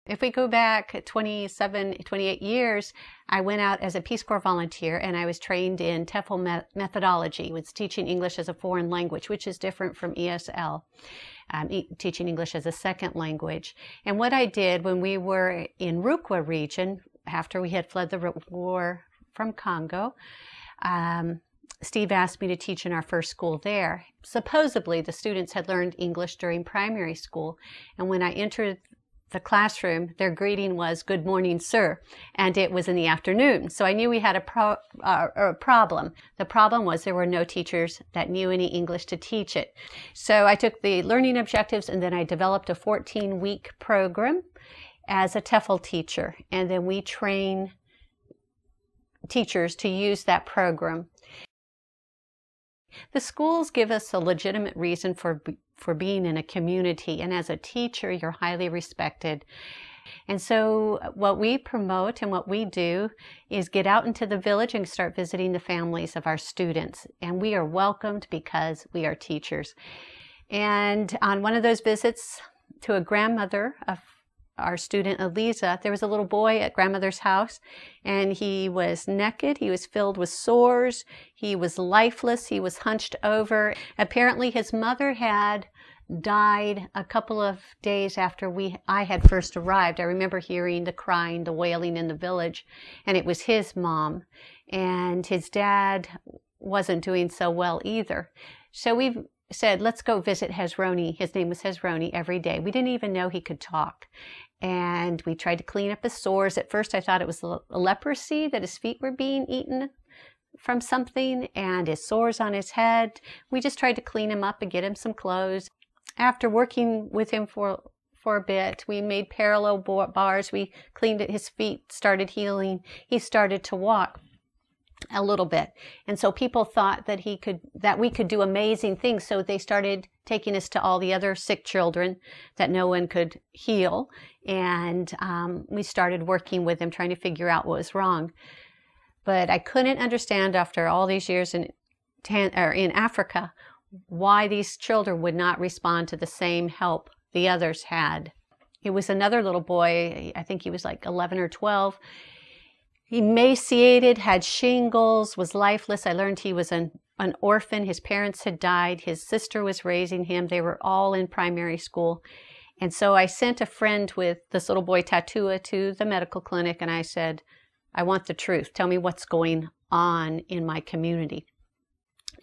If we go back 27, 28 years, I went out as a Peace Corps volunteer and I was trained in TEFL methodology, which is teaching English as a foreign language, which is different from ESL, teaching English as a second language. And what I did when we were in Rukwa region, after we had fled the war from Congo, Steve asked me to teach in our first school there. Supposedly, the students had learned English during primary school, and when I entered the classroom, their greeting was, "Good morning, sir," and it was in the afternoon. So I knew we had a problem. The problem was there were no teachers that knew any English to teach it. So I took the learning objectives and then I developed a 14-week program as a TEFL teacher, and then we train teachers to use that program. The schools give us a legitimate reason for being in a community, and as a teacher, you're highly respected. And so what we promote and what we do is get out into the village and start visiting the families of our students. And we are welcomed because we are teachers. And on one of those visits to a grandmother of our student Eliza, there was a little boy at grandmother's house, and he was naked, he was filled with sores, he was lifeless, he was hunched over. Apparently his mother had died a couple of days after I had first arrived. I remember hearing the crying, the wailing in the village, and it was his mom. And his dad wasn't doing so well either. So we said, let's go visit Hezroni. His name was Hezroni every day. We didn't even know he could talk. And we tried to clean up his sores. At first I thought it was leprosy, that his feet were being eaten from something, and his sores on his head. We just tried to clean him up and get him some clothes. After working with him for a bit, we made parallel bars. We cleaned it. His feet started healing. He started to walk a little bit. And so people thought that we could do amazing things. So they started taking us to all the other sick children that no one could heal. And we started working with them, trying to figure out what was wrong. But I couldn't understand after all these years in Africa why these children would not respond to the same help the others had. It was another little boy, I think he was like 11 or 12. Emaciated, had shingles, was lifeless. I learned he was an orphan. His parents had died. His sister was raising him. They were all in primary school. And so I sent a friend with this little boy, Tatua, to the medical clinic, and I said, I want the truth. Tell me what's going on in my community.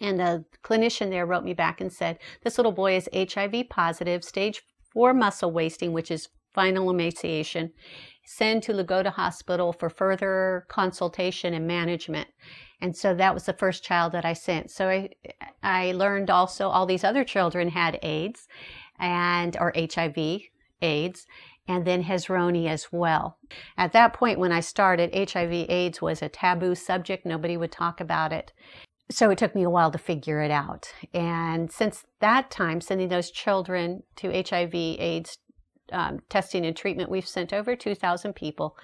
And the clinician there wrote me back and said, this little boy is HIV positive, stage 4 muscle wasting, which is final emaciation. Send to Lagoda Hospital for further consultation and management. And so that was the first child that I sent. So I learned also all these other children had AIDS or HIV, AIDS, and then Hezroni as well. At that point when I started, HIV AIDS was a taboo subject. Nobody would talk about it. So it took me a while to figure it out. And since that time, sending those children to HIV AIDS testing and treatment, we've sent over 2,000 people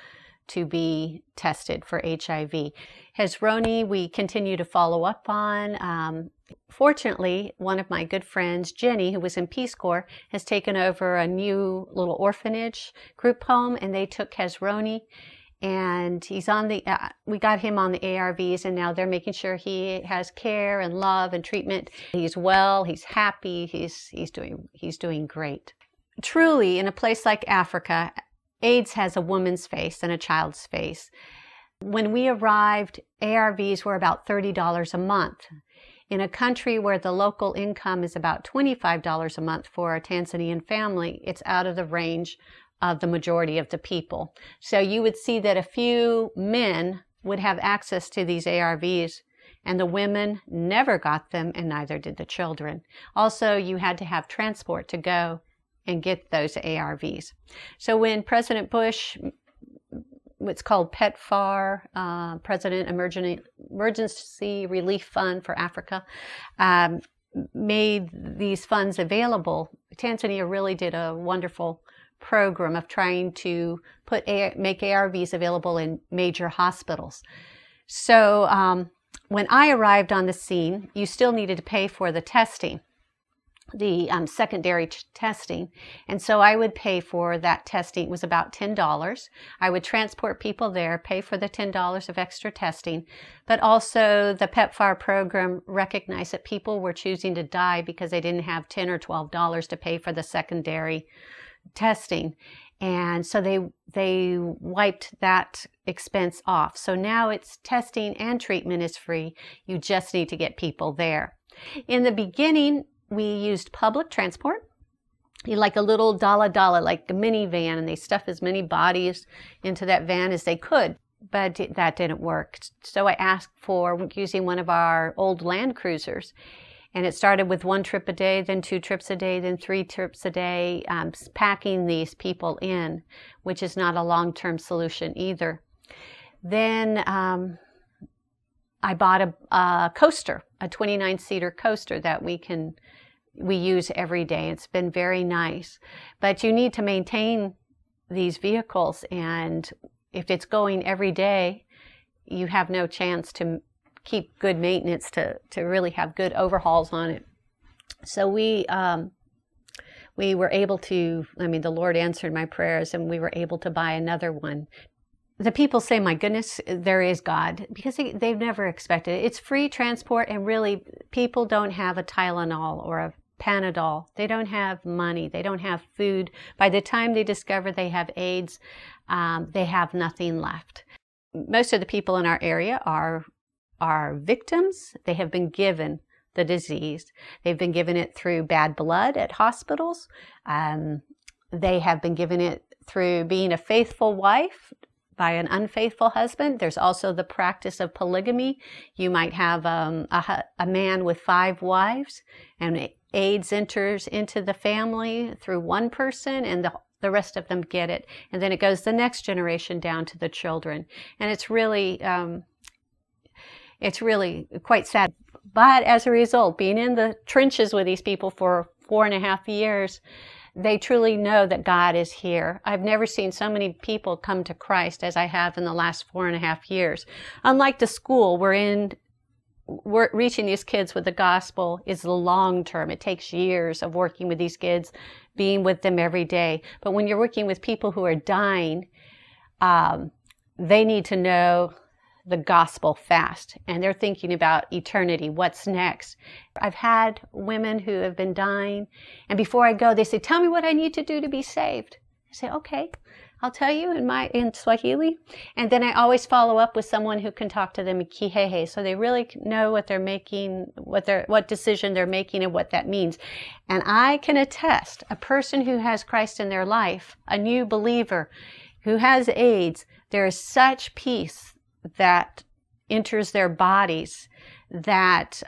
to be tested for HIV. Hezroni, we continue to follow up on. Fortunately, one of my good friends, Jenny, who was in Peace Corps, has taken over a new little orphanage group home, and they took Hezroni, and he's on we got him on the ARVs, and now they're making sure he has care and love and treatment. He's well, he's happy, he's doing great. Truly, in a place like Africa, AIDS has a woman's face and a child's face. When we arrived, ARVs were about $30 a month. In a country where the local income is about $25 a month for a Tanzanian family, it's out of the range of the majority of the people. So you would see that a few men would have access to these ARVs, and the women never got them, and neither did the children. Also, you had to have transport to go and get those ARVs. So when President Bush, what's called PEPFAR, President Emergency Relief Fund for Africa, made these funds available, Tanzania really did a wonderful program of trying to make ARVs available in major hospitals. So when I arrived on the scene, you still needed to pay for the testing. secondary testing. And so I would pay for that testing. It was about $10. I would transport people there, pay for the $10 of extra testing, but also the PEPFAR program recognized that people were choosing to die because they didn't have $10 or $12 to pay for the secondary testing. And so they wiped that expense off. So now it's testing and treatment is free. You just need to get people there. In the beginning, we used public transport, like a little dollar, like a minivan, and they stuffed as many bodies into that van as they could, but that didn't work. So I asked for using one of our old Land Cruisers, and it started with 1 trip a day, then 2 trips a day, then 3 trips a day, packing these people in, which is not a long-term solution either. Then I bought a coaster, a 29-seater coaster that we use every day. It's been very nice. But you need to maintain these vehicles, and if it's going every day, you have no chance to keep good maintenance to really have good overhauls on it. So we were able to, the Lord answered my prayers, and we were able to buy another one. The people say, my goodness, there is God, because they've never expected it. It's free transport, and really, people don't have a Tylenol or a Panadol. They don't have money. They don't have food. By the time they discover they have AIDS, they have nothing left. Most of the people in our area are victims. They have been given the disease. They've been given it through bad blood at hospitals. They have been given it through being a faithful wife by an unfaithful husband. There's also the practice of polygamy. You might have a man with 5 wives, and AIDS enters into the family through one person, and the rest of them get it. And then it goes the next generation down to the children. And it's really quite sad. But as a result, being in the trenches with these people for 4.5 years, they truly know that God is here. I've never seen so many people come to Christ as I have in the last 4.5 years. Unlike the school we're reaching these kids with the gospel is the long term. It takes years of working with these kids, being with them every day. But when you're working with people who are dying, they need to know the gospel fast, and they're thinking about eternity. What's next? I've had women who have been dying, and before I go, they say, tell me what I need to do to be saved. I say, okay, I'll tell you in Swahili. And then I always follow up with someone who can talk to them in Kihehe, so they really know what they're making, what decision they're making, and what that means. And I can attest, a person who has Christ in their life, a new believer who has AIDS, there is such peace that enters their bodies that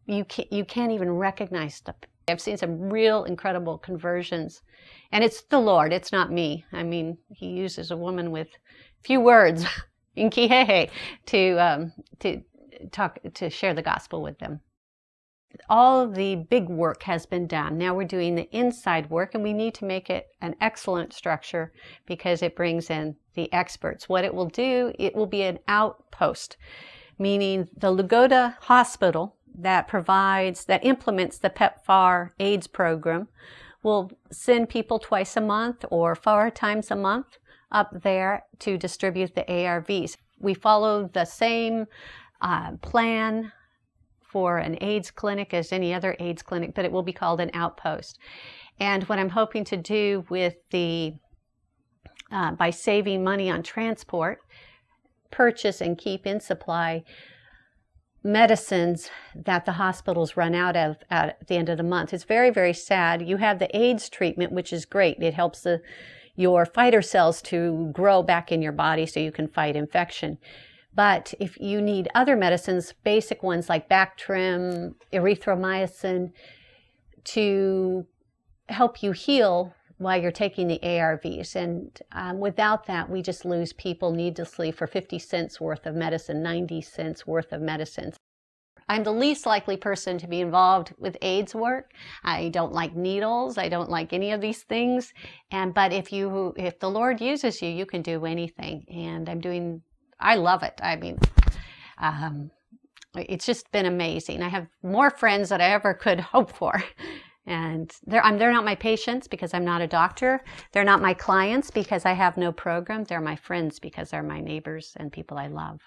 you can't even recognize them. I've seen some real incredible conversions, and it's the Lord. It's not me. He uses a woman with few words in Kihehe to share the gospel with them. All the big work has been done. Now we're doing the inside work, and we need to make it an excellent structure because it brings in the experts. What it will do, it will be an outpost, meaning the Lugoda Hospital that implements the PEPFAR AIDS program will send people twice a month or 4 times a month up there to distribute the ARVs. We follow the same plan for an AIDS clinic as any other AIDS clinic, but it will be called an outpost. And what I'm hoping to do with by saving money on transport, purchase and keep in supply medicines that the hospitals run out of at the end of the month. It's very, very sad. You have the AIDS treatment, which is great. It helps your fighter cells to grow back in your body so you can fight infection. But if you need other medicines, basic ones like Bactrim, erythromycin, to help you heal while you're taking the ARVs. And without that, we just lose people needlessly for 50 cents worth of medicine, 90 cents worth of medicines. I'm the least likely person to be involved with AIDS work. I don't like needles. I don't like any of these things. But if the Lord uses you, you can do anything. And I love it. It's just been amazing. I have more friends than I ever could hope for. And they're not my patients because I'm not a doctor. They're not my clients because I have no program. They're my friends because they're my neighbors and people I love.